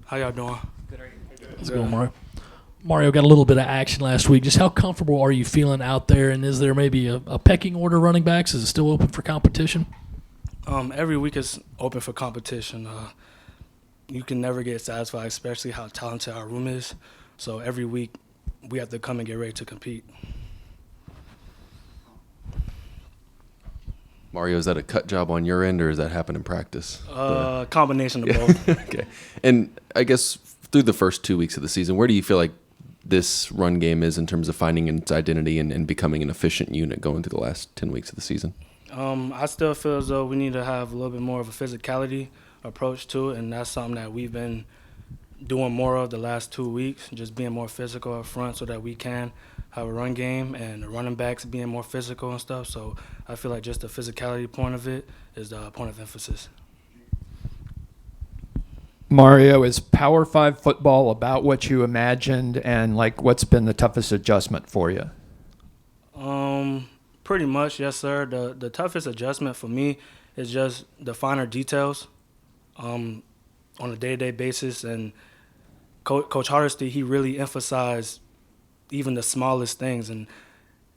How y'all doing? How's it going, Mario? Mario got a little bit of action last week. Just how comfortable are you feeling out there? And is there maybe a pecking order running backs? Is it still open for competition? Every week is open for competition. You can never get satisfied, especially how talented our room is. So every week we have to come and get ready to compete. Mario, is that a cut job on your end, or does that happen in practice? Combination of both. Okay. And I guess through the first 2 weeks of the season, where do you feel like this run game is in terms of finding its identity and becoming an efficient unit going through the last 10 weeks of the season? I still feel as though we need to have a little bit more of a physicality approach to it, and that's something that we've been doing more of the last 2 weeks, just being more physical up front so that we can have a run game and the running backs being more physical and stuff. So I feel like just the physicality point of it is the point of emphasis. Mario, is Power 5 football about what you imagined, and what's been the toughest adjustment for you? Pretty much, yes, sir. The toughest adjustment for me is just the finer details on a day-to-day basis. And Coach Hardesty, he really emphasized even the smallest things, and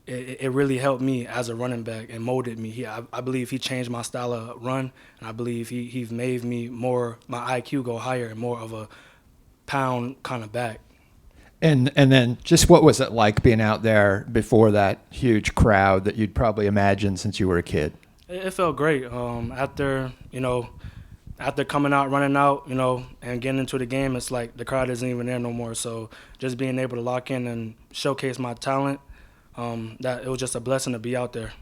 it really helped me as a running back and molded me. I believe he changed my style of run, and I believe he's made me more, my IQ go higher and more of a pound kind of back. And then just what was it like being out there before that huge crowd that you'd probably imagined since you were a kid? It felt great. After coming out, running out, and getting into the game, it's like the crowd isn't even there no more. So just being able to lock in and showcase my talent, that it was just a blessing to be out there.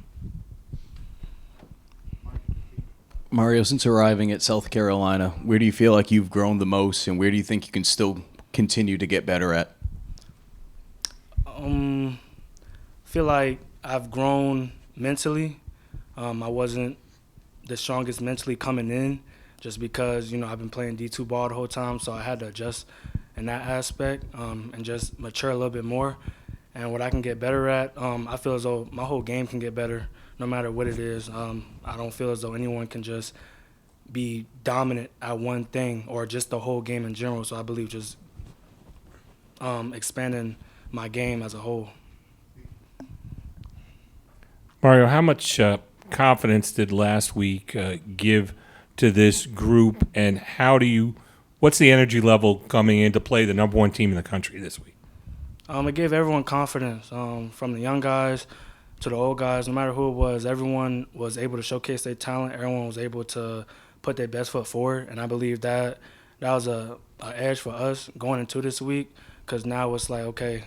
Mario, since arriving at South Carolina, where do you feel like you've grown the most, and where do you think you can still continue to get better at? Feel like I've grown mentally. I wasn't the strongest mentally coming in just because, I've been playing D2 ball the whole time, so I had to adjust in that aspect and just mature a little bit more. And what I can get better at, I feel as though my whole game can get better no matter what it is. I don't feel as though anyone can just be dominant at one thing or just the whole game in general. So I believe just expanding my game as a whole. Mario, how much confidence did last week give to this group, and what's the energy level coming in to play the number one team in the country this week? It gave everyone confidence, from the young guys to the old guys. No matter who it was, everyone was able to showcase their talent. Everyone was able to put their best foot forward, and I believe that was a edge for us going into this week, because now it's like, okay,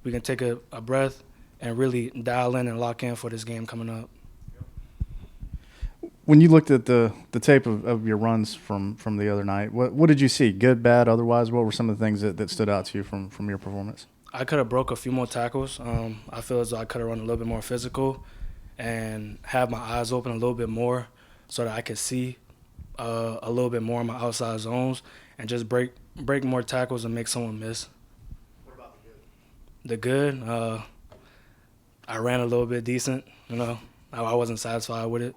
we can take a breath and really dial in and lock in for this game coming up. When you looked at the tape of your runs from the other night, what did you see? Good, bad, otherwise? What were some of the things that stood out to you from your performance? I could have broke a few more tackles. I feel as though I could have run a little bit more physical and have my eyes open a little bit more so that I could see a little bit more in my outside zones and just break more tackles and make someone miss. What about the good? I ran a little bit decent. I wasn't satisfied with it.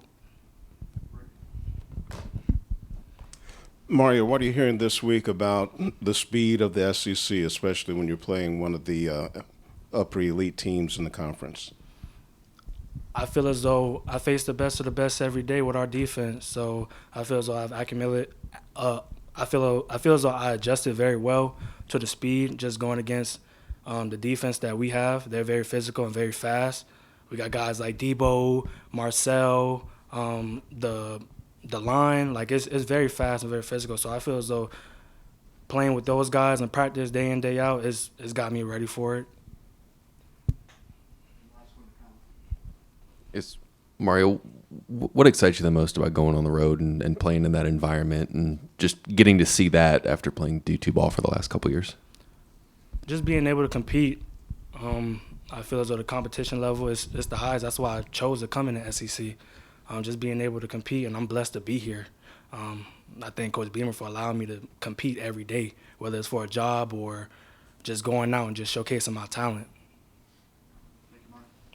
Mario, what are you hearing this week about the speed of the SEC, especially when you're playing one of the upper elite teams in the conference? I feel as though I face the best of the best every day with our defense, so I feel as though I've accumulated. I feel as though I adjusted very well to the speed, just going against the defense that we have. They're very physical and very fast. We got guys like Debo, Marcel, the line, it's very fast and very physical. So I feel as though playing with those guys in practice day in, day out it's got me ready for it. Mario, what excites you the most about going on the road and playing in that environment and just getting to see that after playing D2 ball for the last couple of years? Just being able to compete. I feel as though the competition level is the highest. That's why I chose to come in the SEC. Just being able to compete, and I'm blessed to be here. I thank Coach Beamer for allowing me to compete every day, whether it's for a job or just going out and just showcasing my talent.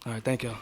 All right, thank y'all.